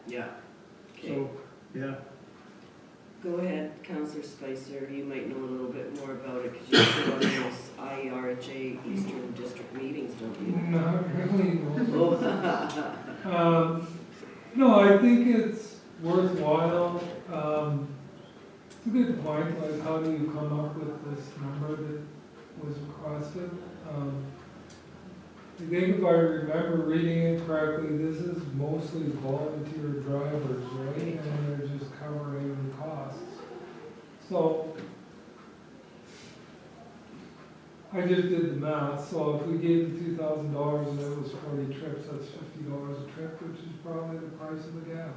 Yeah. Okay. So, yeah, Go ahead, Councillor Spicer, you might know a little bit more about it, because you sit on those IERJ Eastern District meetings, don't you? Not really, no. Oh. No, I think it's worthwhile. It's a good point, like how do you come up with this number that was requested? I think if I remember reading it correctly, this is mostly volunteer drivers, right? And they're just covering the costs. So I just did the math, so if we gave the $2,000 and it was 40 trips, that's $50 a trip, which is probably the price of the gas.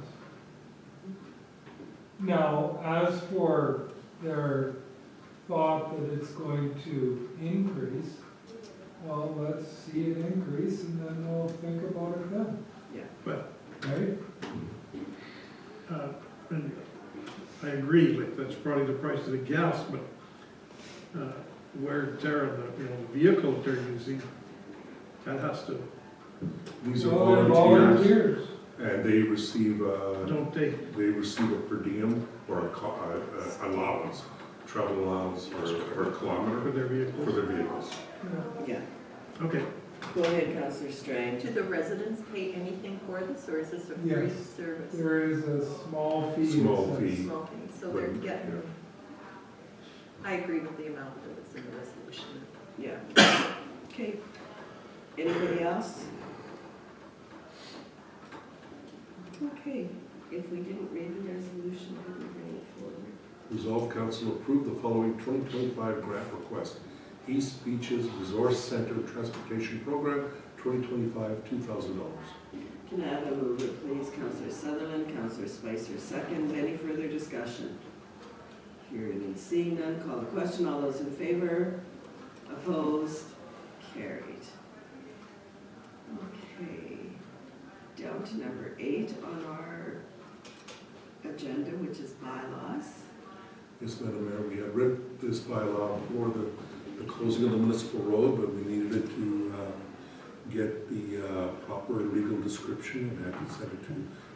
Now, as for their thought that it's going to increase, well, let's see it increase and then we'll think about it then, Yeah. but, right? and I agree, like, that's probably the price of the gas, but, wear and tear on the, the vehicle that they're using, that has to, These are Well, they're volunteers, and they receive, don't they? they receive a per diem or a allowance, travel allowance or a kilometer For their for vehicles? their vehicles. Yeah. Okay, Go ahead, Councillor Strange. Do the residents pay anything for this, or is this a free Yes. service? There is a small fee. Small that says- fee. Small thing, so they're But, getting, I agree with the amount that was in the resolution. Yeah. Okay. Anybody else? Okay, if we didn't read the resolution, we would bring it forward. Resolve council approve the following 2025 grant request. East Beaches Resource Center Transportation Program, 2025, $2,000. Can I have a mover, please? Councillor Sutherland, Councillor Spicer, second. Any further discussion? Hearing and seeing none, call the question. All those in favor? Opposed? Carried. Okay. Down to number 8 on our agenda, which is bylaws. Yes, Madam Mayor, we had read this bylaw for the closing of the municipal road, but we needed it to get the proper legal description and had to send it to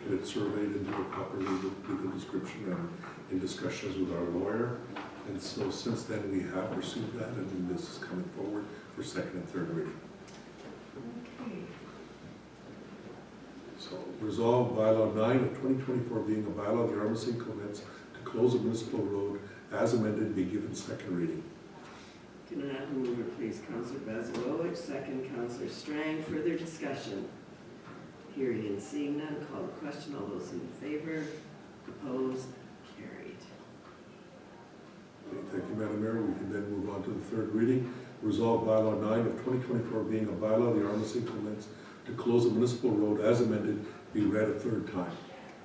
get it surveyed into a proper legal description and in discussions with our lawyer. And so since then we have received that, and this is coming forward for second and third reading. Okay. So resolve bylaw 9 of 2024 being a bylaw of the Armstrong Covenants to close a municipal road as amended be given second reading. Can I have a mover, please? Councillor Bezalowicz, second. Councillor Strang. Further discussion? Hearing and seeing none, call the question. All those in favor? Opposed? Carried. Okay, thank you, Madam Mayor. We can then move on to the third reading. Resolve bylaw 9 of 2024 being a bylaw of the Armstrong Covenants to close a municipal road as amended be read a third time.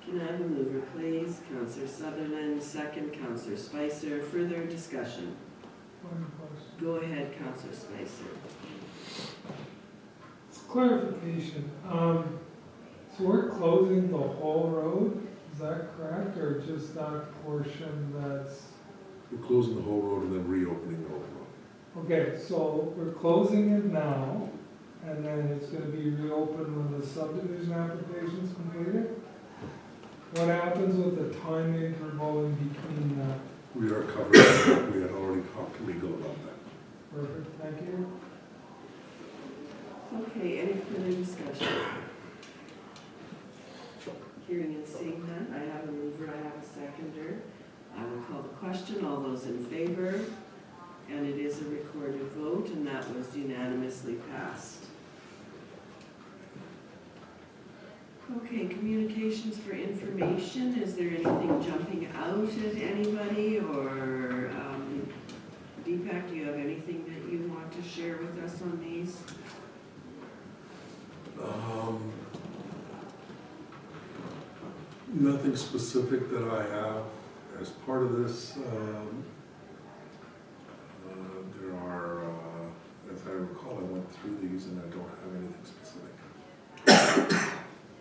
Can I have a mover, please? Councillor Sutherland, second. Councillor Spicer. Further discussion? One question. Go ahead, Councillor Spicer. It's clarification. So we're closing the whole road, is that correct, or just that portion that's? We're closing the whole road and then reopening the whole road. Okay, so we're closing it now, and then it's gonna be reopened when the subdivision application's completed? What happens with the time interval in between that? We are covering that. We had already talked to legal about that. Perfect, thank you. Okay, any further discussion? Hearing and seeing none, I have a mover, I have a seconder. I will call the question. All those in favor? And it is a recorded vote, and that was unanimously passed. Okay, communications for information. Is there anything jumping out at anybody, or Deepak, do you have anything that you want to share with us on these? Nothing specific that I have as part of this. There are, as I recall, I went through these and I don't have anything specific.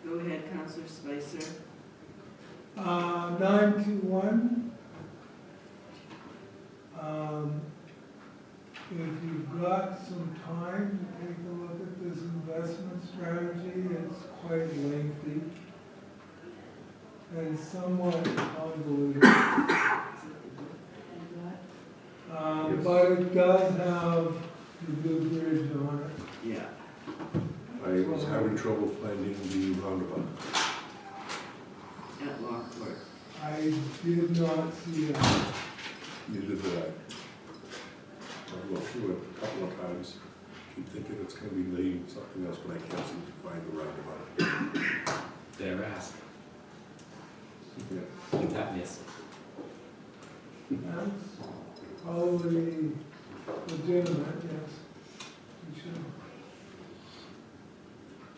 Go ahead, Councillor Spicer. 921. If you've got some time to take a look at this investment strategy, it's quite lengthy. and somewhat convoluted. Yes. But it does have the blue bridge on it. Yeah, I was having trouble finding the roundabout. at Lockport. I did not see it. Neither did I. I've looked through it a couple of times, keep thinking it's gonna be leading something else, but I can't seem to find the roundabout. Did I ever ask? Yeah. You got missed. That's probably legitimate, yes. We should.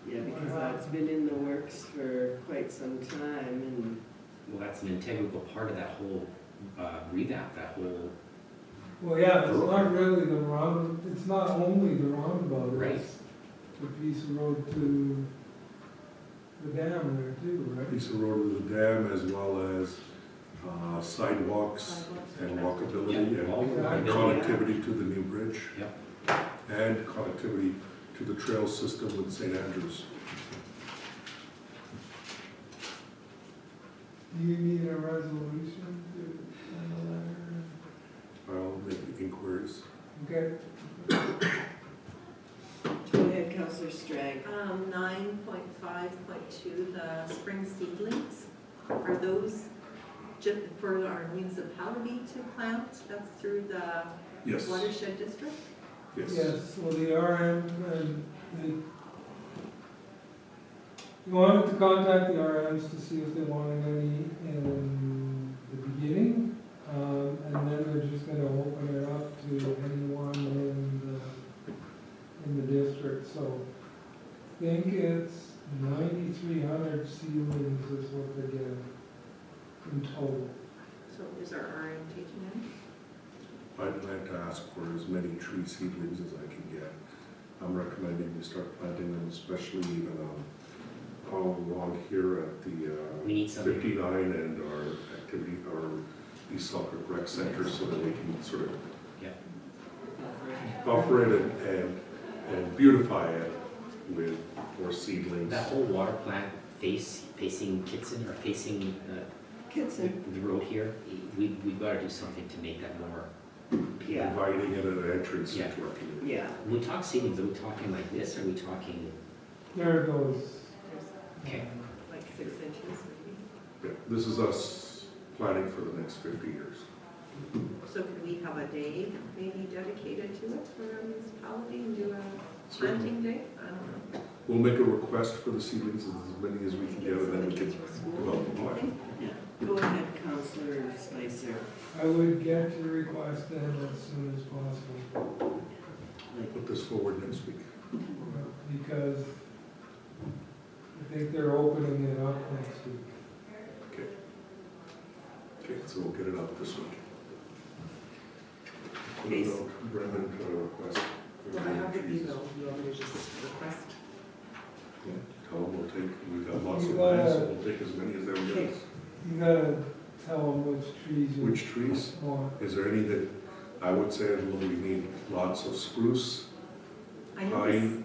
Yeah, because that's been in the works for quite some time and, Well, that's an integral part of that whole revamp, that whole, Well, yeah, it's not really the it's not only the roundabout, Right. it's the piece of road to the dam there too, right? Piece of road to the dam, as well as sidewalks and walkability Yeah, all and walkability. connectivity to the new bridge. Yep. And connectivity to the trail system with St. Andrews. Do you need a resolution to send a letter? I'll make inquiries. Okay, go ahead, Councillor Strang. 9.5.2, the spring seedlings, are those just for our municipality to plant? That's through the Yes, watershed district? yes. yes, well, the RM and you wanted to contact the RMs to see if they wanted any in the beginning, and then they're just gonna open it up to anyone in the district, so I think it's 9,300 seedlings is what they're getting in total. So is our RM taking any? I plan to ask for as many tree seedlings as I can get. I'm recommending we start planting them, especially even along here at the we need some, 59 and our activity, our East Selkirk Rec Center, so that we can sort of buffer it and beautify it with more seedlings. that whole water plant facing Kitson or facing Kitson. the road here, we've got to do something to make that more. Yeah, Inviting it at an entrance Yeah. into our community. yeah. When we talk ceilings, are we talking like this, or are we talking, There it goes. There's okay, like 6 inches maybe. Yeah, this is us planning for the next 50 years. So could we have a day maybe dedicated to it for our municipality and do a planting day? I don't know. We'll make a request for the seedlings, as many as we can get, and then we can develop a plan. Yeah, go ahead, Councillor Spicer. I would get your request in as soon as possible, We'll put this forward next week. because I think they're opening it up next week. Okay, so we'll get it out this week. Okay. Brendan put a request. for Well, I have the trees. email, you want me to just request? Yeah, tell them we'll take, we've got lots of You land, gotta- so we'll take as many as they will give us. You gotta tell them which trees you Which trees? want. Is there any that, I would say, we need lots of spruce, I know pine,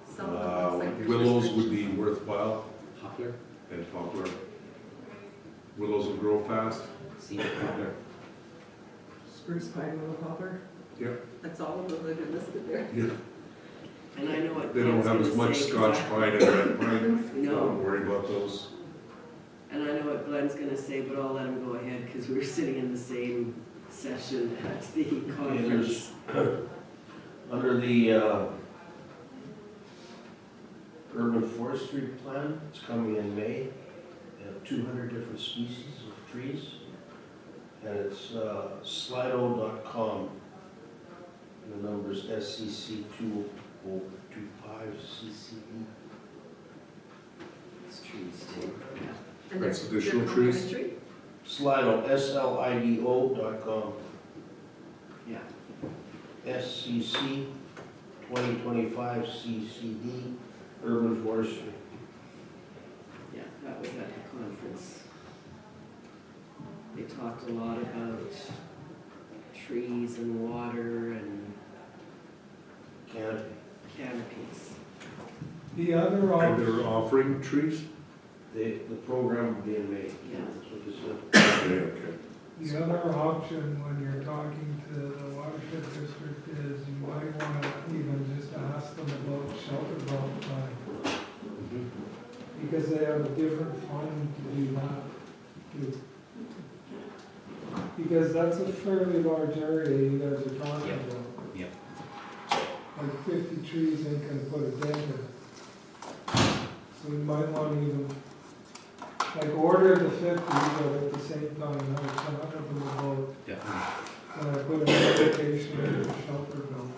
some of them looks like there's willows would restrictions. be worthwhile, poplar, and poplar. Willows will grow fast. cedar, poplar? Spruce, pine, willow, poplar? Yep. That's all of them that are listed there? Yeah, And I know what they don't Glenn's have as gonna much say, 'cause Scotch I- pine and red pine, so No, don't worry about those. and I know what Glenn's gonna say, but I'll let him go ahead, because we were sitting in the same session at the conference. Under the urban forestry plan, it's coming in May. They have 200 different species of trees. And it's slido.com. The number's SCC2025CCE. It's trees too, yeah. And That's they're additional from trees? Ministry? Slido, SLIDO.com. Yeah, SCC 2025 CCD, urban forestry. yeah, that was at the conference. They talked a lot about trees and water and Canopy. canopies. The other And they're option, offering trees? The program will be in May. Yeah. That's what they said. Okay, okay. The other option when you're talking to the watershed district is you might wanna even just ask them about shelter belt time. Because they have a different fund to do that too. Because that's a fairly large area you guys are talking Yep. about. Yep. Like 50 trees ain't gonna put a dent in it. So you might wanna even, like, order the 50, but at the same time, have a chat with them about, Definitely. put an application in for shelter belt.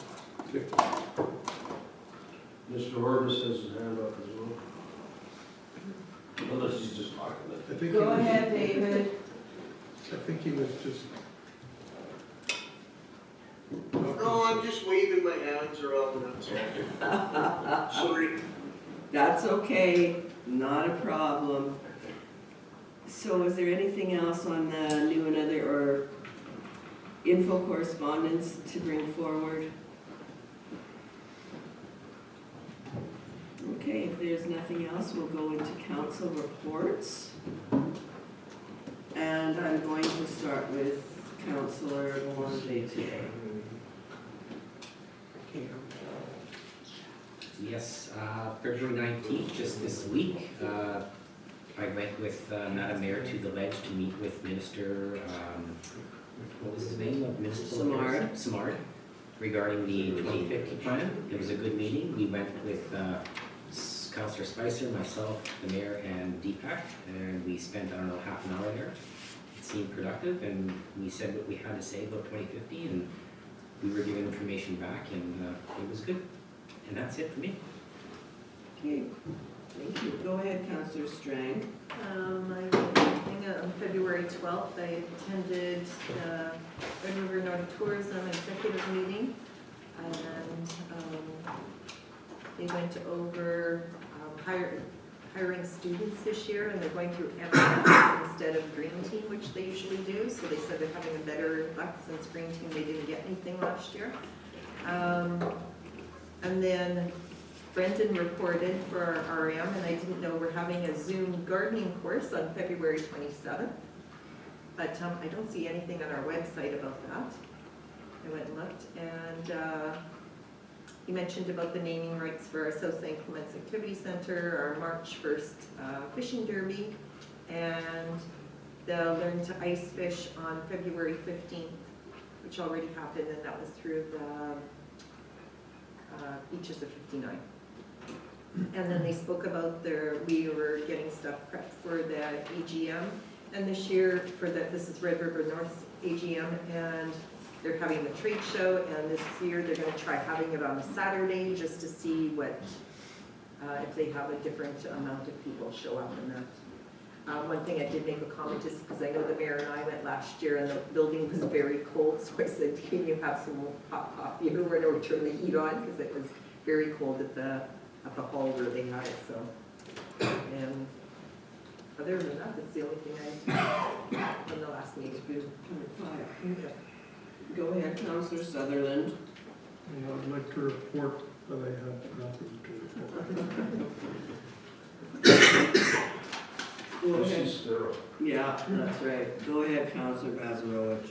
Mr. Orbis has his hand up as well. Unless he's just talking. I think he Go was- ahead, David. I think he was just. No, I'm just waving my hands around, that's all. Sorry. That's okay, not a problem. So is there anything else on the new and other, or info correspondence to bring forward? Okay, if there's nothing else, we'll go into council reports. And I'm going to start with Councillor Lalonde today. Yes, February 19th, just this week, I went with Madam Mayor to the Ledge to meet with Minister, what was his name? of Municipal Affairs? Samard, regarding the 2050 plan. It was a good meeting. We went with Councillor Spicer, myself, the mayor, and Deepak, and we spent, I don't know, half an hour there. It seemed productive, and we said what we had to say about 2050, and we were given information back, and it was good. And that's it for me. Okay, thank you. Go ahead, Councillor Strang. On February 12th, I attended the Red River Nordic Tourism Executive Meeting, and they went over hiring students this year, and they're going through MMS instead of Green Team, which they usually do, so they said they're having a better luck since Green Team, they didn't get anything last year. And then Brendan reported for our RM, and I didn't know we're having a Zoom gardening course on February 27th. But I don't see anything on our website about that. I went and looked, and he mentioned about the naming rights for our South St. Clements Activity Center, our March 1st fishing derby, and they'll learn to ice fish on February 15th, which already happened, and that was through the Beaches of 59. And then they spoke about we were getting stuff prepped for the AGM, and this year this is Red River North AGM, and they're having the trade show, and this year they're going to try having it on a Saturday just to see what if they have a different amount of people show up in that. One thing I did make a comment is because I know the mayor and I went last year and the building was very cold, so I said, can you have some hot coffee or whatever, turn the heat on, because it was very cold at the hall where they had it, so. And other than that, that's the only thing I, from the last meeting. Go ahead, Councillor Sutherland. Yeah, I'd like to report that I have nothing to report. Go This ahead. is thorough. Yeah, that's right. Go ahead, Councillor Bazarowicz.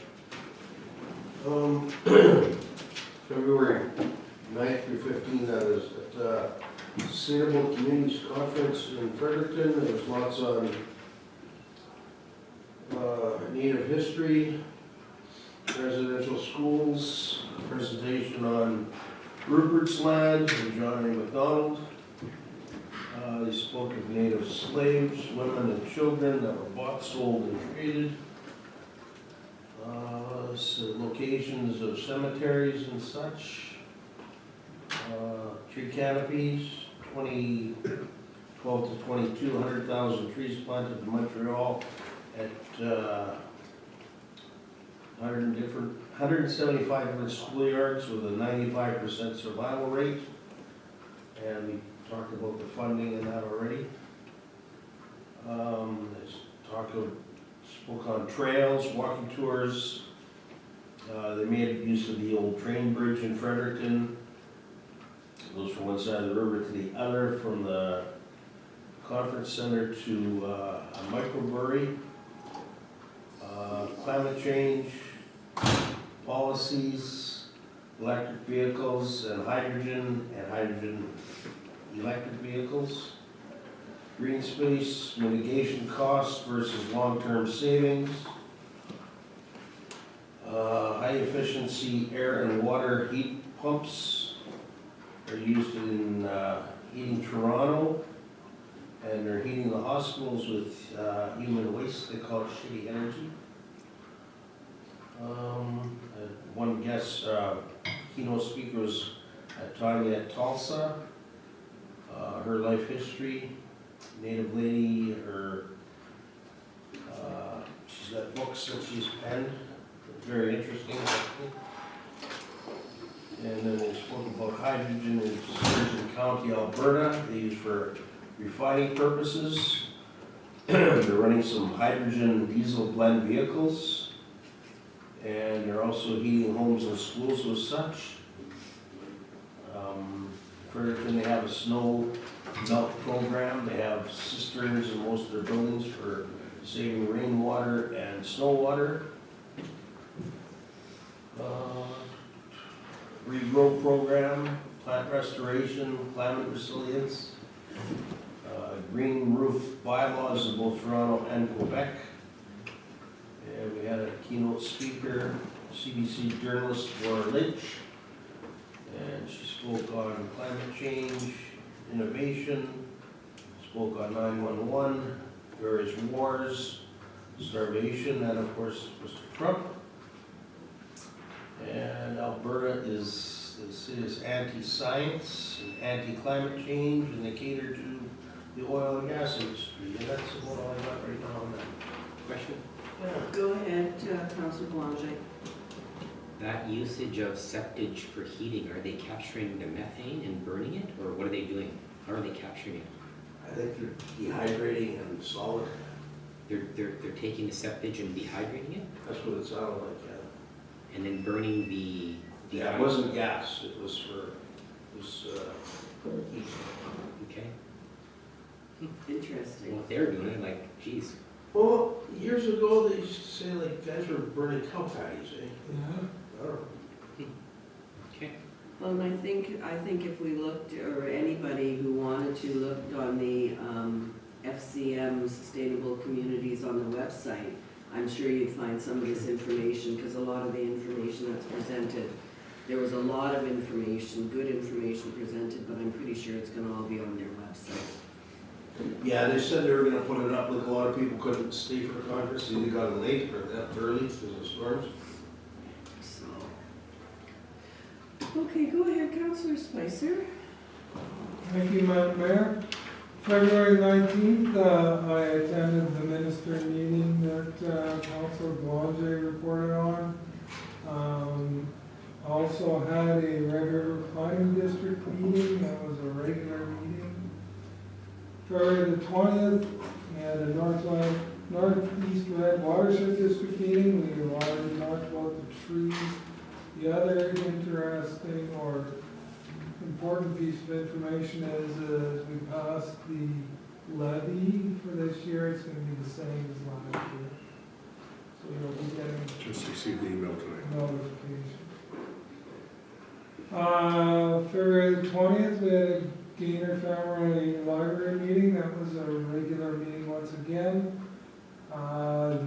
February 9th through 15th, that is at Sustainable Communities Conference in Fredericton. There's lots on Native history, residential schools, presentation on Rupert's Land from John A. MacDonald. They spoke of Native slaves, women and children that were bought, sold, and traded. Locations of cemeteries and such. Tree canopies, 2012 to 22, 100,000 trees planted in Montreal at 175 different schoolyards with a 95% survival rate. And we talked about the funding in that already. Spoke on trails, walking tours. They made use of the old train bridge in Fredericton. It goes from one side of the river to the other, from the conference center to a microbrewery, climate change, policies, electric vehicles and hydrogen electric vehicles, green space, mitigation costs versus long-term savings, high efficiency air and water heat pumps are used in heating Toronto, and they're heating the hospitals with human waste. They call it shitty energy. One guest keynote speaker was Tanya Tulsa. Her life history, Native lady, she's got books that she's penned, very interesting. And then they spoke about hydrogen in Sturgeon County, Alberta. They use for refining purposes. They're running some hydrogen diesel blend vehicles. And they're also heating homes and schools with such. Fredericton, they have a snow melt program. They have cisterns in most of their buildings for saving rainwater and snow water. Regrow program, plant restoration, climate resilience, green roof bylaws in both Toronto and Quebec. And we had a keynote speaker, CBC journalist Laura Lynch, and she spoke on climate change, innovation, spoke on 911, various wars, starvation, and of course Mr. Trump. And Alberta is, the city is anti-science and anti-climate change, and they cater to the oil and gas industry. And that's about all I got right now on that. Question? Go ahead, Councillor Boulanger. That usage of septage for heating, are they capturing the methane and burning it, or what are they doing? How are they capturing it? I think they're dehydrating and solid. They're taking the septage and dehydrating it, That's what it sounded like, yeah. and then burning the Yeah, it wasn't gas, it was heat. Okay. Interesting. Well, if they're doing it, like, geez. Well, years ago, they used to say like guys were burning cow patties, eh? Yeah. I don't know. Okay. Well, and I think if we looked, or anybody who wanted to looked on the FCM Sustainable Communities on the website, I'm sure you'd find some of this information, because a lot of the information that's presented, there was a lot of information, good information presented, but I'm pretty sure it's gonna all be on their website. Yeah, they said they were gonna put it up, like a lot of people couldn't stay for the conference, they either got it late or left early because of the storms. So, okay, go ahead, Councillor Spicer. Thank you, Madam Mayor. February 19th, I attended the minister meeting that Councillor Boulanger reported on. Also had a Red River Planning District meeting, that was a regular meeting. February the 20th, we had a Northeast Red Watershed District meeting. We have already talked about the trees. The other interesting or important piece of information is we passed the levy for this year. It's going to be the same as last year. So you'll be getting Just received the email today. notification. February the 20th, we had a Gaynor Family Library meeting. That was a regular meeting once again.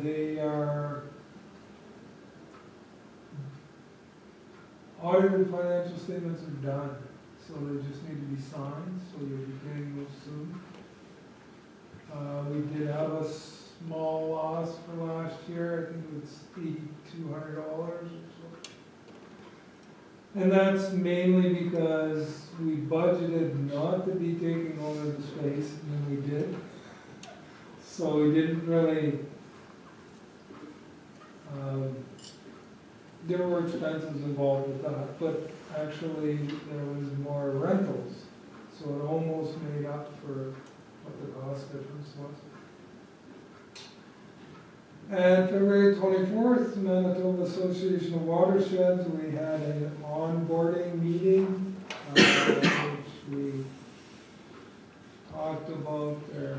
They are audited financial statements are done, so they just need to be signed, so you'll be getting those soon. We did have a small loss for last year. I think it was $8,200 or so. And that's mainly because we budgeted not to be taking over the space, and then we did. So we didn't really, there were expenses involved with that, but actually there was more rentals. So it almost made up for what the cost difference was. And February 24th, Manitoba Association of Watersheds, we had an onboarding meeting, which we talked about their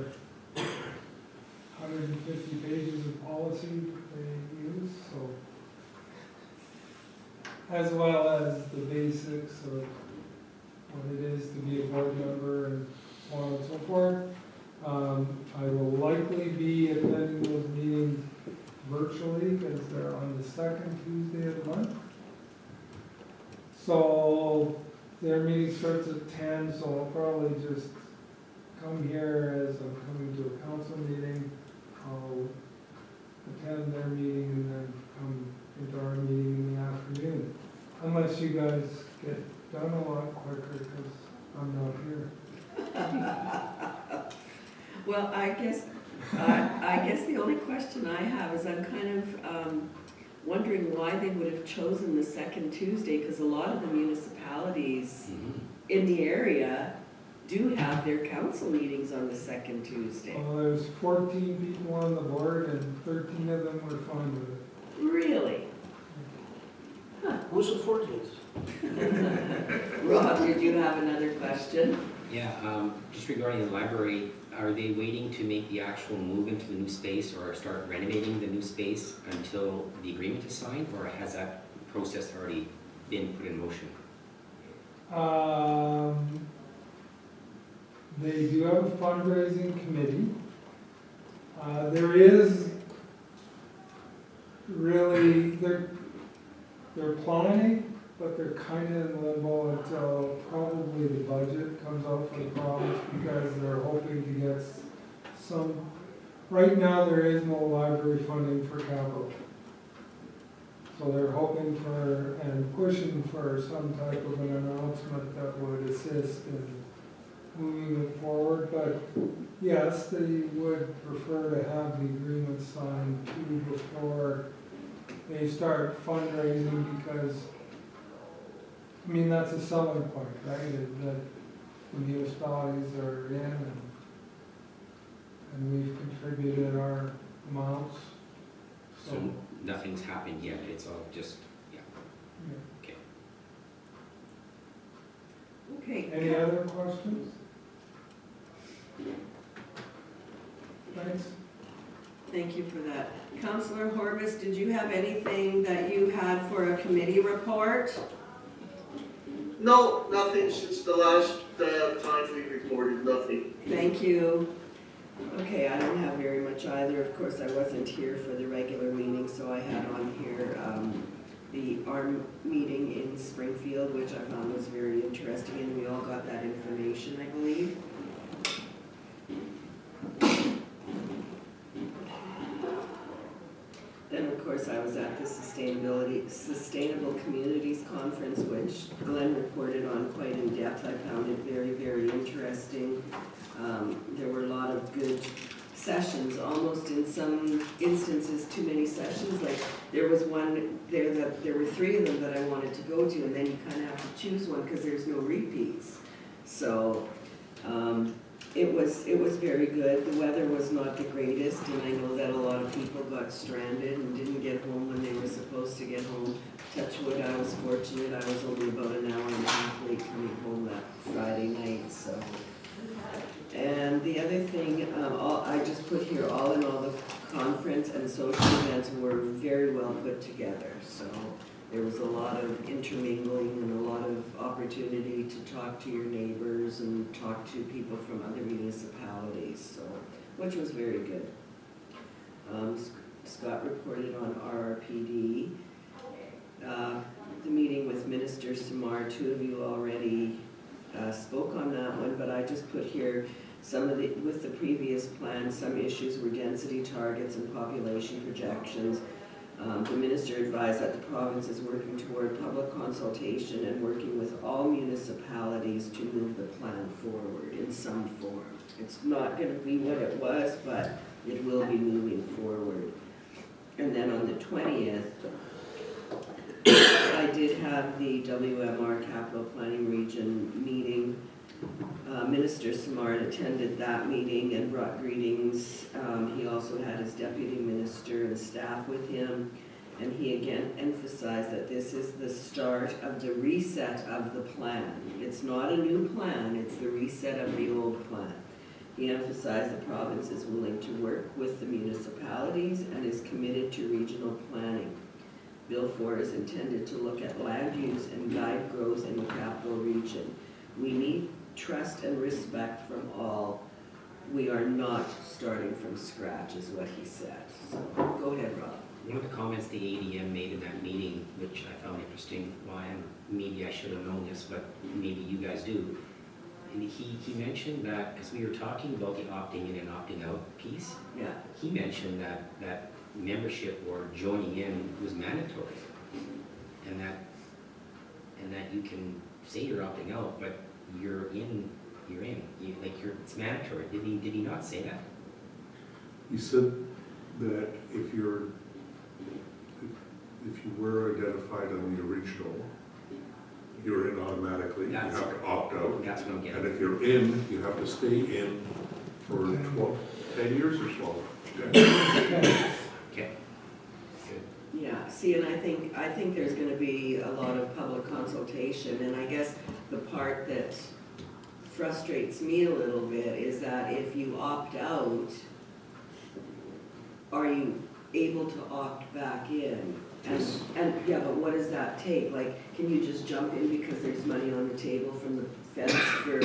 150 pages of policy they use, so. As well as the basics of what it is to be a board member and so on and so forth. I will likely be attending those meetings virtually because they're on the second Tuesday of the month. So their meeting starts at 10, so I'll probably just come here as I'm coming to a council meeting. I'll attend their meeting and then come into our meeting in the afternoon. Unless you guys get done a lot quicker because I'm not here. Well, I guess the only question I have is I'm kind of wondering why they would have chosen the second Tuesday, because a lot of the municipalities in the area do have their council meetings on the second Tuesday. Well, there's 14 people on the board and 13 of them were fine with it. Really? Who's the 14th? Rob, did you have another question? Yeah, just regarding the library, are they waiting to make the actual move into the new space or start renovating the new space until the agreement is signed, or has that process already been put in motion? They do have a fundraising committee. There is really, they're planning, but they're kind of in limbo until probably the budget comes out for the province, because they're hoping to get some, right now there is no library funding for capital. So they're hoping for and pushing for some type of an announcement that would assist in moving it forward. But yes, they would prefer to have the agreement signed too before they start fundraising, because I mean, that's a selling point, right? Is that the municipalities are in and we've contributed our amounts. So nothing's happened yet, it's all just, yeah, Yeah. okay. Okay. Any other questions? Thanks. Thank you for that. Councillor Horvis, did you have anything that you had for a committee report? No, nothing since the last time we reported, nothing. Thank you. Okay, I don't have very much either. Of course, I wasn't here for the regular meeting, so I had on here the ARM meeting in Springfield, which I found was very interesting, and we all got that information, I believe. Then, of course, I was at the Sustainable Communities Conference, which Glenn reported on quite in depth. I found it very, very interesting. There were a lot of good sessions, almost in some instances too many sessions. Like there was one there that there were 3 of them that I wanted to go to, and then you kind of have to choose one because there's no repeats. So it was very good. The weather was not the greatest, and I know that a lot of people got stranded and didn't get home when they were supposed to get home. Touch wood, I was fortunate. I was only about an hour and a half late coming home that Friday night. So. And the other thing, I just put here, all in all, the conference and social events were very well put together. So there was a lot of intermingling and a lot of opportunity to talk to your neighbors and talk to people from other municipalities, so, which was very good. Scott reported on RRPD. The meeting with Minister Samar, 2 of you already spoke on that one, but I just put here some of the, with the previous plan, some issues were density targets and population projections. The minister advised that the province is working toward public consultation and working with all municipalities to move the plan forward in some form. It's not going to be what it was, but it will be moving forward. And then on the 20th, I did have the WMR Capital Planning Region meeting. Minister Samard attended that meeting and brought greetings. He also had his deputy minister and staff with him, and he again emphasized that this is the start of the reset of the plan. It's not a new plan, it's the reset of the old plan. He emphasized the province is willing to work with the municipalities and is committed to regional planning. Bill 4 is intended to look at land use and guide growth in the capital region. We need trust and respect from all. We are not starting from scratch, is what he said. So, go ahead, Rob. One of the comments the ADM made in that meeting, which I found interesting, maybe I should have known this, but maybe you guys do. And he mentioned that as we were talking about the opting in and opting out piece, Yeah, he mentioned that membership or joining in was mandatory. And that you can say you're opting out, but you're in. It's mandatory. Did he not say that? He said that if you were identified on the original, you're in automatically, you have to opt out. That's what I'm getting. And if you're in, you have to stay in for 10 years or 12. 10. Okay. Good. yeah, see, and I think there's gonna be a lot of public consultation, and I guess the part that frustrates me a little bit is that if you opt out, are you able to opt back in? And yeah, but what does that take? Like, can you just jump in because there's money on the table from the feds for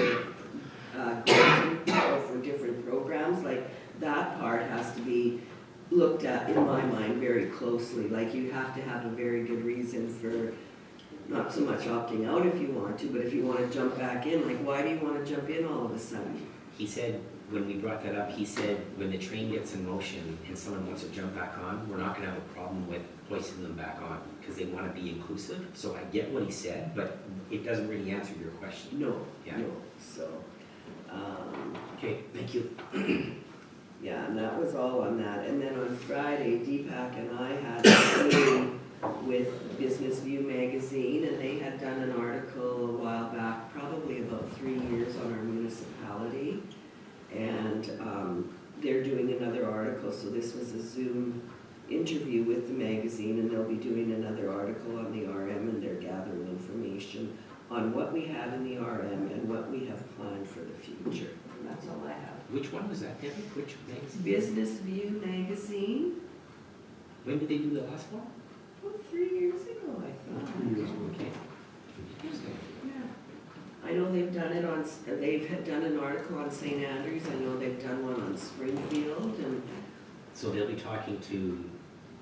granting or for different programs? Like, that part has to be looked at, in my mind, very closely. Like, you have to have a very good reason for not so much opting out if you want to, but if you want to jump back in, like, why do you want to jump in all of a sudden? He said, when we brought that up, he said, when the train gets in motion and someone wants to jump back on, we're not gonna have a problem with hoisting them back on, because they wanna be inclusive. So I get what he said, but it doesn't really answer your question. No, Yeah. no, so, Okay, thank you. yeah, and that was all on that. And then on Friday, Deepak and I had a meeting with Business View magazine, and they had done an article a while back, probably about 3 years, on our municipality. And they're doing another article, so this was a Zoom interview with the magazine, and they'll be doing another article on the RM, and they're gathering information on what we have in the RM and what we have planned for the future. And that's all I have. Which one was that, Debbie? Which magazine? Business View magazine, When did they do the last one? well, 3 years ago, I thought. 3 years ago. Okay. Interesting. Yeah. I know they've done it on, they've had done an article on St. Andrews, I know they've done one on Springfield, and, So they'll be talking to.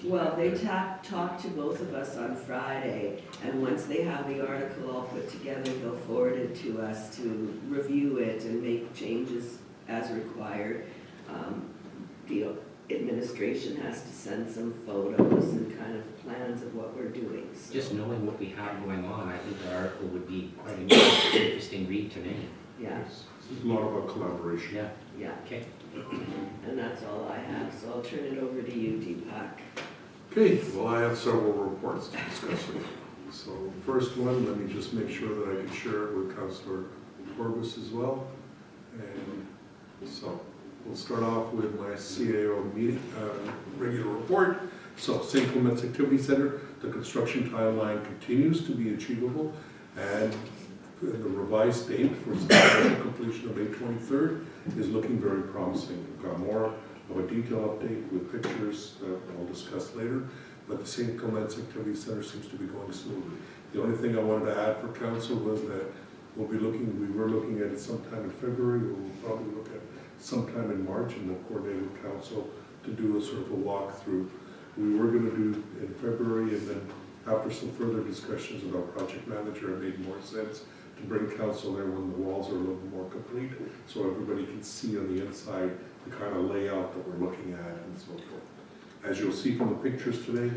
well, they talked to both of us on Friday, and once they have the article all put together, they'll forward it to us to review it and make changes as required. The administration has to send some photos and kind of plans of what we're doing, so. Just knowing what we have going on, I think the article would be quite an interesting read to me. Yeah, It's a lot about collaboration. Yeah, yeah, okay. and that's all I have, so I'll turn it over to you, Deepak. Okay, well, I have several reports to discuss with you. So first one, let me just make sure that I can share it with Councillor Corbus as well. And so we'll start off with my CAO meeting, regular report. So St. Clements Activity Center, the construction timeline continues to be achievable, and the revised date for substantial completion of May 23rd is looking very promising. We've got more of a detailed update with pictures that I'll discuss later, but the St. Clements Activity Center seems to be going smoothly. The only thing I wanted to add for council was that we were looking at it sometime in February, we'll probably look at sometime in March, and we'll coordinate with council to do a sort of a walkthrough. We were going to do in February, and then after some further discussions with our project manager, it made more sense to bring council there when the walls are a little more complete, so everybody can see on the inside the kind of layout that we're looking at and so forth. As you'll see from the pictures today,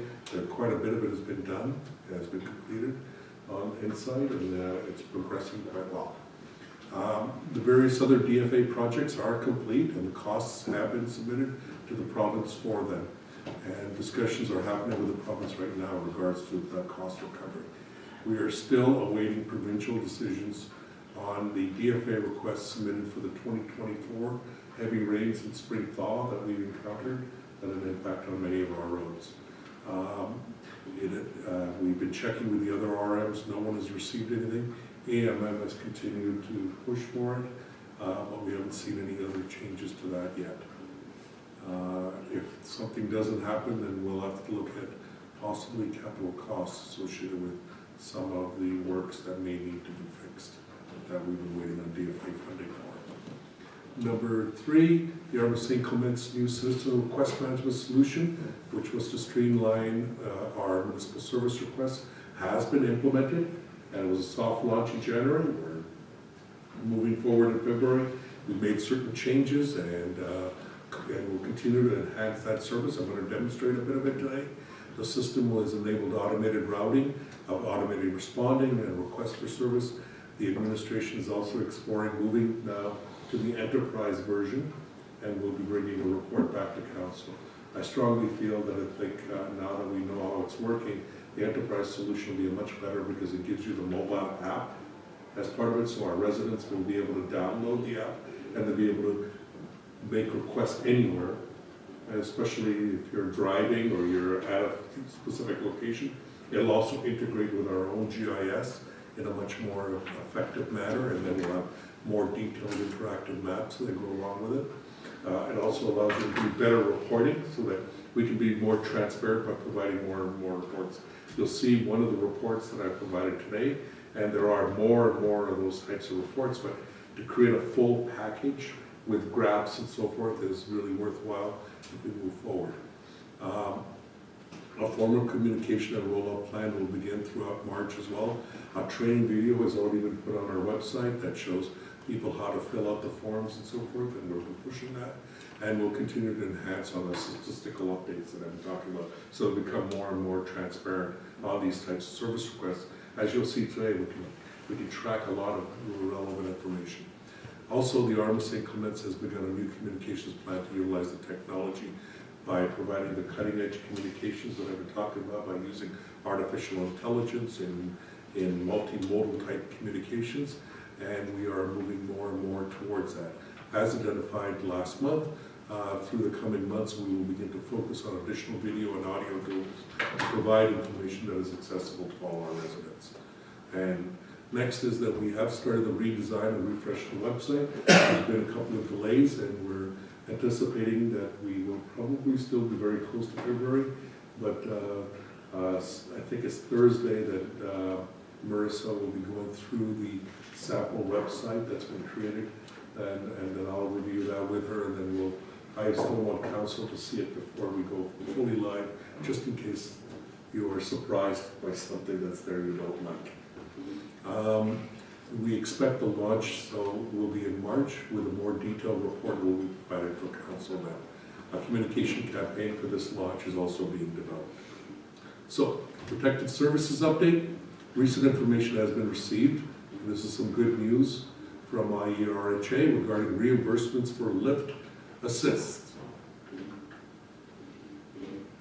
quite a bit of it has been done, has been completed on inside, and it's progressing quite well. The various other DFA projects are complete, and the costs have been submitted to the province for them. And discussions are happening with the province right now in regards to the cost recovery. We are still awaiting provincial decisions on the DFA requests submitted for the 2024 heavy rains and spring thaw that we've encountered that have an impact on many of our roads. We've been checking with the other RMs, no one has received anything. AMM has continued to push for it. but we haven't seen any other changes to that yet. If something doesn't happen, then we'll have to look at possibly capital costs associated with some of the works that may need to be fixed that we've been waiting on DFA funding for. Number 3, the Arm of St. Clement's new citizen request management solution, which was to streamline our municipal service requests, has been implemented, and it was a soft launch in January. We're moving forward in February. We've made certain changes, and we'll continue to enhance that service. I'm going to demonstrate a bit of it today. The system was enabled automated routing, automated responding, and request for service. The administration is also exploring moving now to the enterprise version, and we'll be bringing a report back to council. I strongly feel that now that we know how it's working, the enterprise solution will be much better because it gives you the mobile app as part of it, so our residents will be able to download the app and they'll be able to make requests anywhere, especially if you're driving or you're at a specific location. It'll also integrate with our own GIS in a much more effective manner, and then we'll have more detailed interactive maps that go along with it. It also allows you to do better reporting so that we can be more transparent by providing more and more reports. You'll see one of the reports that I provided today, and there are more and more of those types of reports, but to create a full package with graphs and so forth is really worthwhile if we move forward. A formal communication and rollout plan will begin throughout March as well. A training video has already been put on our website that shows people how to fill out the forms and so forth, and we're pushing that. And we'll continue to enhance on the statistical updates that I'm talking about, so it'll become more and more transparent on these types of service requests. As you'll see today, we can track a lot of relevant information. Also, the Arm of St. Clement's has begun a new communications plan to utilize the technology by providing the cutting-edge communications that I've been talking about, by using artificial intelligence in multimodal type communications, and we are moving more and more towards that. As identified last month, through the coming months, we will begin to focus on additional video and audio tools to provide information that is accessible to all our residents. And next is that we have started the redesign and refresh the website. There's been a couple of delays, and we're anticipating that we will probably still be very close to February, but I think it's Thursday that Marissa will be going through the sample website that's been created, and then I'll review that with her, and then I still want council to see it before we go fully live, just in case you are surprised by something that's there you don't like. We expect the launch, so will be in March, with a more detailed report will be provided for council now. A communication campaign for this launch is also being developed. So, protected services update. Recent information has been received, and this is some good news from IERHA regarding reimbursements for lift assists.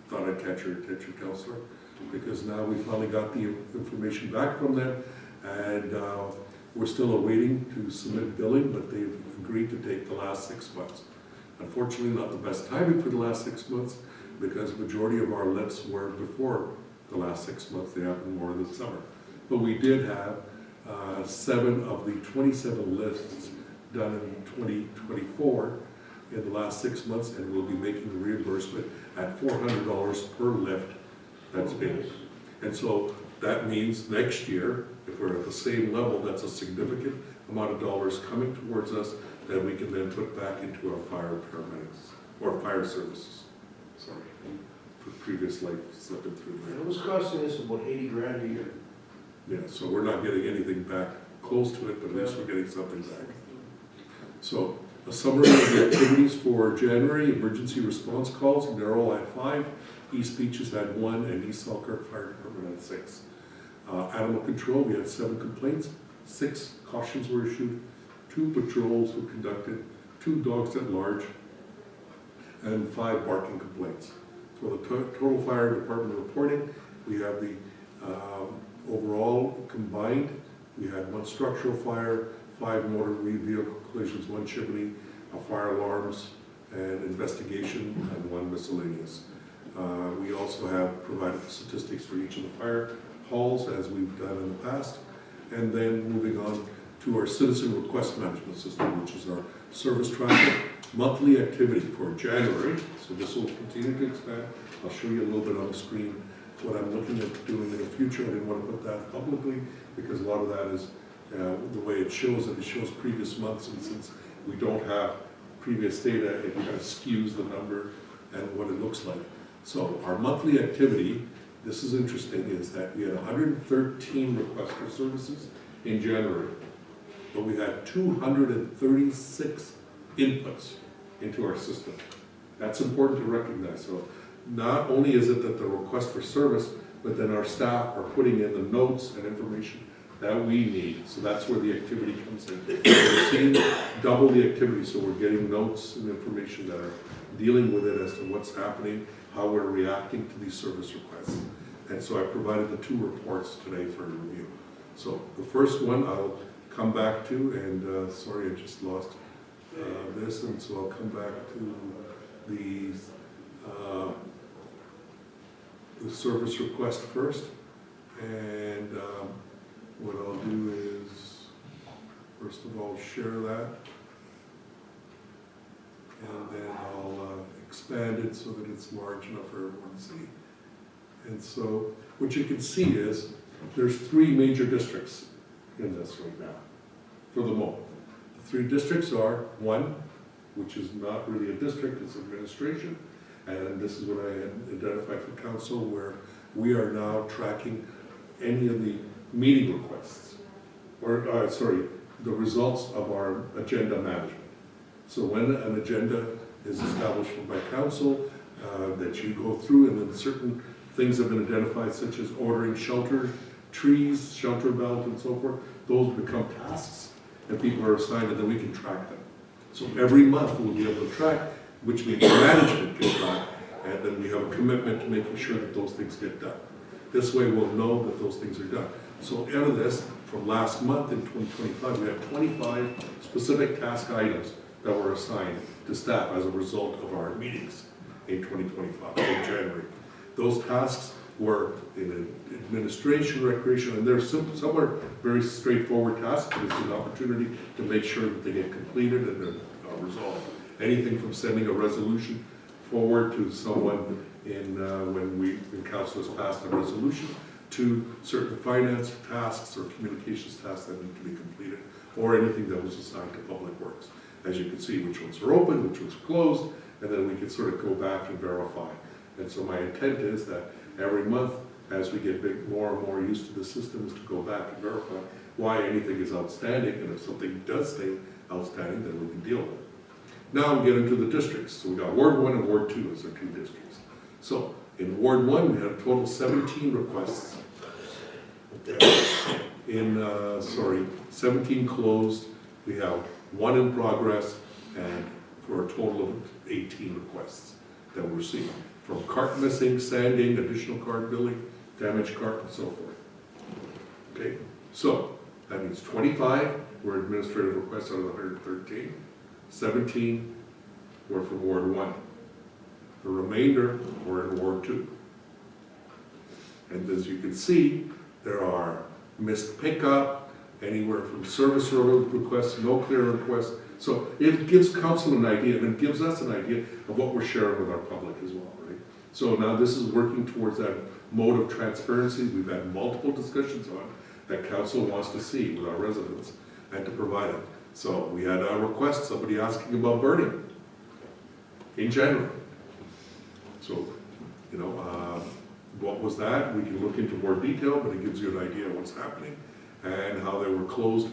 Thought I'd catch your attention, Councillor, because now we finally got the information back from them, and we're still awaiting to submit billing, but they've agreed to take the last 6 months. Unfortunately, not the best timing for the last 6 months, because the majority of our lifts were before the last 6 months. They happened more in the summer. But we did have 7 of the 27 lifts done in 2024 in the last 6 months, and we'll be making the reimbursement at $400 per lift that's been. And so that means next year, if we're at the same level, that's a significant amount of dollars coming towards us that we can then put back into our fire paramedics, or fire services. Sorry, for previous life slipping through there. It was costing us about 80 grand a year. Yeah, so we're not getting anything back close to it, but at least we're getting something back. So, a summary of the activities for January: emergency response calls, Narrow had 5, East Beaches had 1, and East Selkirk Fire Department had 6. Animal control, we had 7 complaints, 6 cautions were issued, 2 patrols were conducted, 2 dogs at large, and 5 barking complaints. For the total fire department reporting, we have the overall combined, we had 1 structural fire, 5 motor vehicle collisions, 1 chimney, fire alarms, and investigation, and 1 miscellaneous. We also have provided statistics for each of the fire halls, as we've done in the past. And then moving on, to our citizen request management system, which is our service traffic monthly activity for January. So this will continue to expand. I'll show you a little bit on the screen what I'm looking at doing in the future. I didn't want to put that publicly because a lot of that is the way it shows previous months, and since we don't have previous data, it kind of skews the number and what it looks like. So our monthly activity, this is interesting, is that we had 113 requests for services in January, but we had 236 inputs into our system. That's important to recognize. So not only is it that the request for service, but then our staff are putting in the notes and information that we need. So that's where the activity comes in. We're seeing double the activity, so we're getting notes and information that are dealing with it as to what's happening, how we're reacting to these service requests. And so I provided the 2 reports today for review. So the first one I'll come back to, and sorry, I just lost this, and so I'll come back to the service request first. And what I'll do is, first of all, share that, and then I'll expand it so that it's large enough for everyone to see. And so what you can see is there's 3 major districts in this right now, for the moment. The 3 districts are 1, which is not really a district, it's administration, and this is what I had identified for council, where we are now tracking any of the meeting requests, or sorry, the results of our agenda management. So when an agenda is established by council, that you go through, and then certain things have been identified, such as ordering shelter trees, shelter belt, and so forth, those become tasks, and people are assigned, and then we can track them. So every month we'll be able to track, which means management can track, and then we have a commitment to making sure that those things get done. This way we'll know that those things are done. So out of this, from last month in 2025, we have 25 specific task items that were assigned to staff as a result of our meetings in 2025, in January. Those tasks were in administration, recreation, and they're some are very straightforward tasks, but it's an opportunity to make sure that they get completed and they're resolved. Anything from sending a resolution forward to someone when council has passed a resolution, to certain finance tasks or communications tasks that need to be completed, or anything that was assigned to public works. As you can see, which ones are open, which ones are closed, and then we can sort of go back and verify. And so my intent is that every month, as we get more and more used to the system, is to go back and verify why anything is outstanding, and if something does stay outstanding, then we can deal with it. Now we get into the districts. So we got Ward 1 and Ward 2 as our 2 districts. So in Ward 1, we had a total of 17 requests. In 17 closed, we have 1 in progress, and for a total of 18 requests that we're seeing. From cart missing, sanding, additional cart billing, damaged cart, and so forth. Okay, so that means 25 were administrative requests out of the 113, 17 were from Ward 1. The remainder were in Ward 2. And as you can see, there are missed pickup, anywhere from service requests, no clear requests. So it gives council an idea, and it gives us an idea of what we're sharing with our public as well, right? So now this is working towards that mode of transparency we've had multiple discussions on that council wants to see with our residents and to provide it. So we had a request, somebody asking about burning in January. So, you know, what was that? We can look into more detail, but it gives you an idea of what's happening and how they were closed.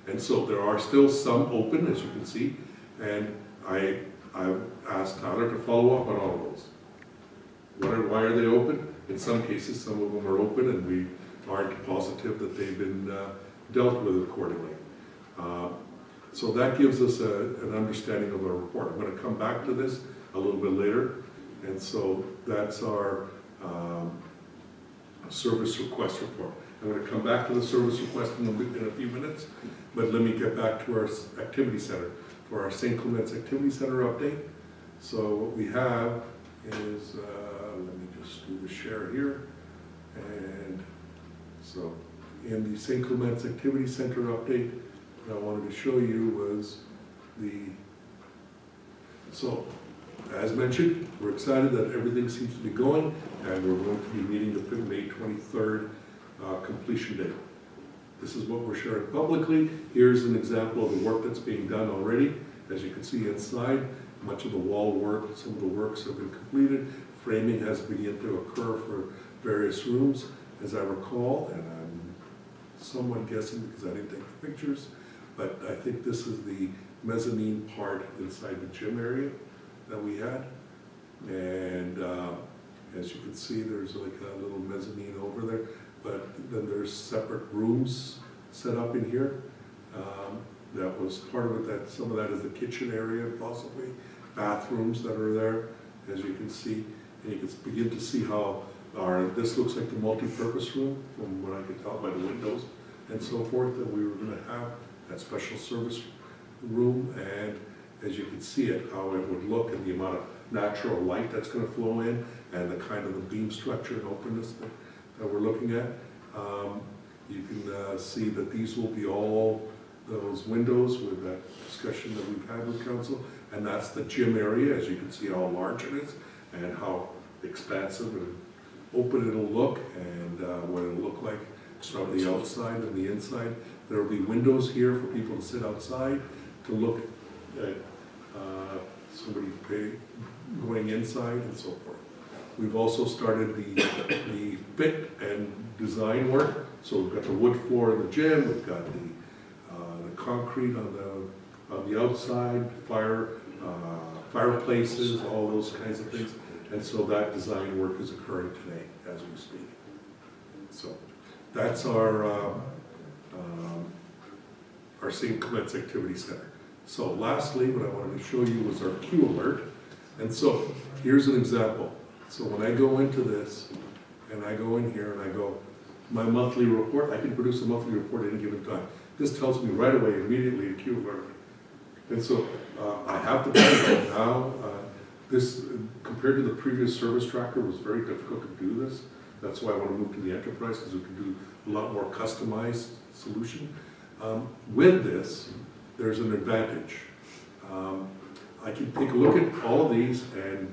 And so there are still some open, as you can see, and I've asked Tyler to follow up on all of those. Why are they open? In some cases, some of them are open, and we aren't positive that they've been dealt with accordingly. So that gives us an understanding of our report. I'm going to come back to this a little bit later, and so that's our service request report. I'm going to come back to the service request in a few minutes, but let me get back to our activity center for our St. Clements Activity Center update. So what we have is, let me just do the share here. And so in the St. Clements Activity Center update, what I wanted to show you was so, as mentioned, we're excited that everything seems to be going, and we're going to be meeting the May 23rd completion date. This is what we're sharing publicly. Here's an example of the work that's being done already. As you can see inside, much of the wall work, some of the works have been completed. Framing has begun to occur for various rooms, as I recall, and I'm somewhat guessing because I didn't take the pictures, but I think this is the mezzanine part inside the gym area that we had. And as you can see, there's like a little mezzanine over there, but then there's separate rooms set up in here. That was part of it, that some of that is the kitchen area, possibly bathrooms that are there, as you can see. And you can begin to see how this looks like the multi-purpose room, from what I could tell by the windows and so forth, that we were gonna have that special service room. And as you can see it, how it would look, and the amount of natural light that's gonna flow in, and the kind of the beam structure and openness that we're looking at. You can see that these will be all those windows with that discussion that we've had with council, and that's the gym area. As you can see how large it is and how expansive and open it'll look, and what it'll look like from the outside and the inside. There will be windows here for people to sit outside to look at somebody going inside and so forth. We've also started the fit and design work. So we've got the wood floor in the gym, we've got the concrete on the outside, fireplaces, all those kinds of things. And so that design work is occurring today as we speak. So that's our St. Clement's Activity Center. So lastly, what I wanted to show you was our Q alert. And so here's an example. So when I go into this, and I go in here and I go, my monthly report, I can produce a monthly report at any given time. This tells me right away, immediately, a Q alert. And so I have to tell you right now, this, compared to the previous service tracker, was very difficult to do this. That's why I want to move to the enterprise, because we can do a lot more customized solution. With this, there's an advantage. I can take a look at all of these and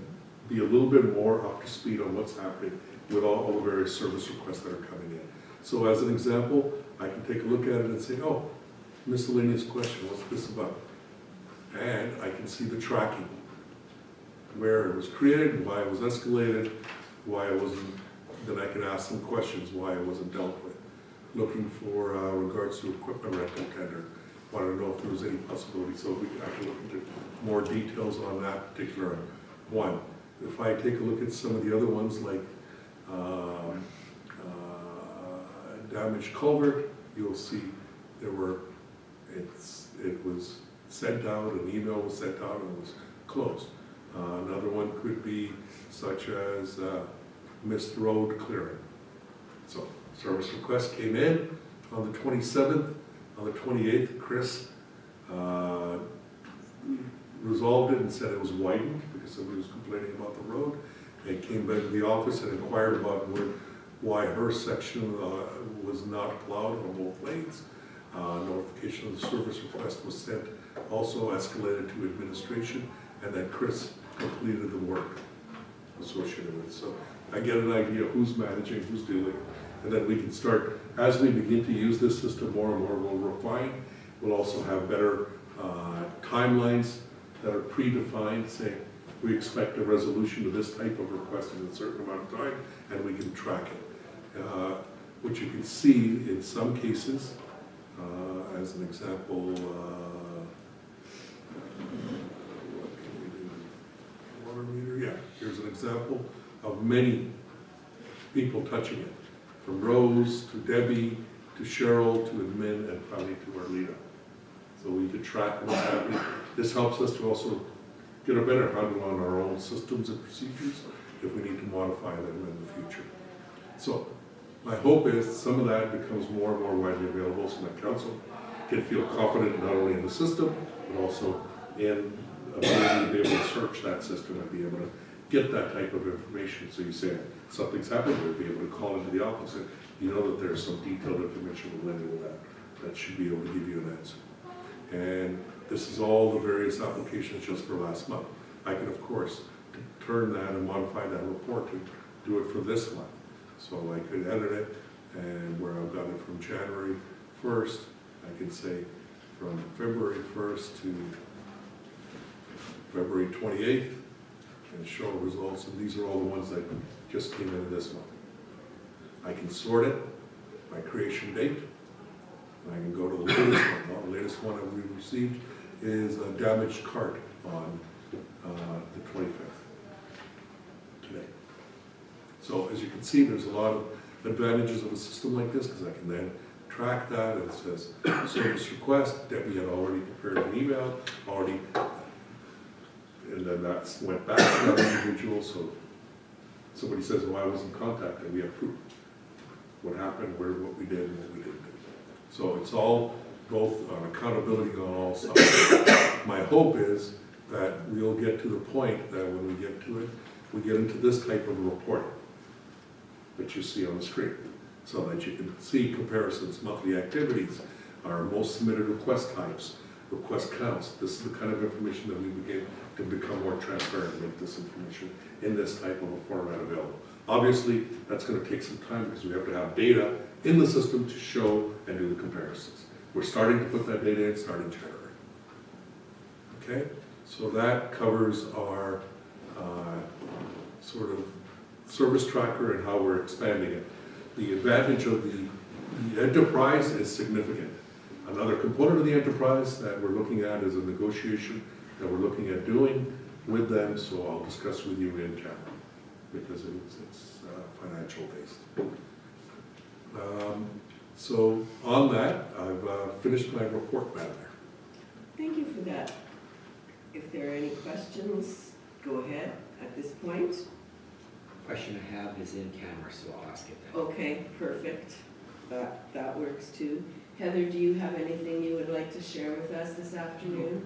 be a little bit more up to speed on what's happening with all the various service requests that are coming in. So as an example, I can take a look at it and say, oh, miscellaneous question, what's this about? And I can see the tracking, where it was created, why it was escalated, why it wasn't, then I can ask some questions, why it wasn't dealt with. Looking for regards to equipment rental tender. Want to know if there was any possibility, so I can look into more details on that particular one. If I take a look at some of the other ones, like damaged culvert, you'll see there were, it was sent out, an email was sent out and was closed. Another one could be such as missed road clearing. So service request came in on the 27th. On the 28th, Chris resolved it and said it was widened because somebody was complaining about the road. And came back to the office and inquired about why her section was not plowed on both lanes. Notification of the service request was sent, also escalated to administration, and then Chris completed the work associated with it. So I get an idea of who's managing, who's dealing, and then we can start, as we begin to use this system more and more, we'll refine. We'll also have better timelines that are predefined, saying we expect a resolution to this type of request in a certain amount of time, and we can track it. What you can see in some cases, as an example, what can we do? Water meter, yeah, here's an example of many people touching it, from Rose to Debbie to Cheryl to admin and finally to Arlita. So we could track what's happening. This helps us to also get a better handle on our own systems and procedures if we need to modify them in the future. So my hope is some of that becomes more and more widely available so that council can feel confident not only in the system, but also in ability to be able to search that system and be able to get that type of information. So you say something's happened, we'll be able to call into the office and you know that there's some detailed information related to that should be able to give you an answer. And this is all the various applications just for last month. I can, of course, turn that and modify that report to do it for this month. So I could edit it, and where I've got it from January 1st, I can say from February 1st to February 28th, and show results, and these are all the ones that just came in this month. I can sort it by creation date, and I can go to the latest one. Well, the latest one that we received is a damaged cart on the 25th, today. So as you can see, there's a lot of advantages of a system like this, because I can then track that, and it says service request, Debbie had already prepared an email, and then that went back to that individual, so somebody says, well, I wasn't contacted, we have proof. What happened, what we did, and what we didn't do. So it's all both on accountability on all sides. My hope is that we'll get to the point that when we get to it, we get into this type of reporting that you see on the screen, so that you can see comparisons, monthly activities, our most submitted request types, request counts. This is the kind of information that we begin to become more transparent with this information in this type of a format available. Obviously, that's going to take some time because we have to have data in the system to show and do the comparisons. We're starting to put that data in starting January. Okay, so that covers our sort of service tracker and how we're expanding it. The advantage of the enterprise is significant. Another component of the enterprise that we're looking at is a negotiation that we're looking at doing with them, so I'll discuss with you in camera because it's financial based. So on that, I've finished my report, Madam Mayor. Thank you for that. If there are any questions, go ahead at this point. Question I have is in camera, so I'll ask it then. Okay, perfect. That works too. Heather, do you have anything you would like to share with us this afternoon?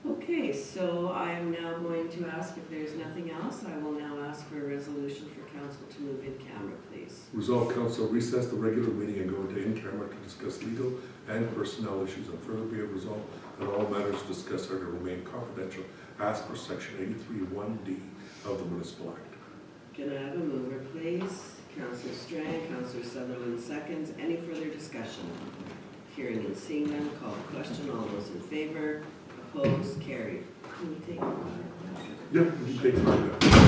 Okay, so I am now going to ask if there's nothing else. I will now ask for a resolution for council to move in camera, please. Resolve council recess the regular meeting and go into in-camera to discuss legal and personnel issues, and further be it resolved that all matters discussed are to remain confidential as per section 83(1)(d) of the Municipal Act. Can I have a mover, please? Councillor Strang, Councillor Sutherland seconds. Any further discussion? Hearing and seeing none, call the question. All those in favor? Opposed? Carried. Can we take? Yep, you take 5 minutes.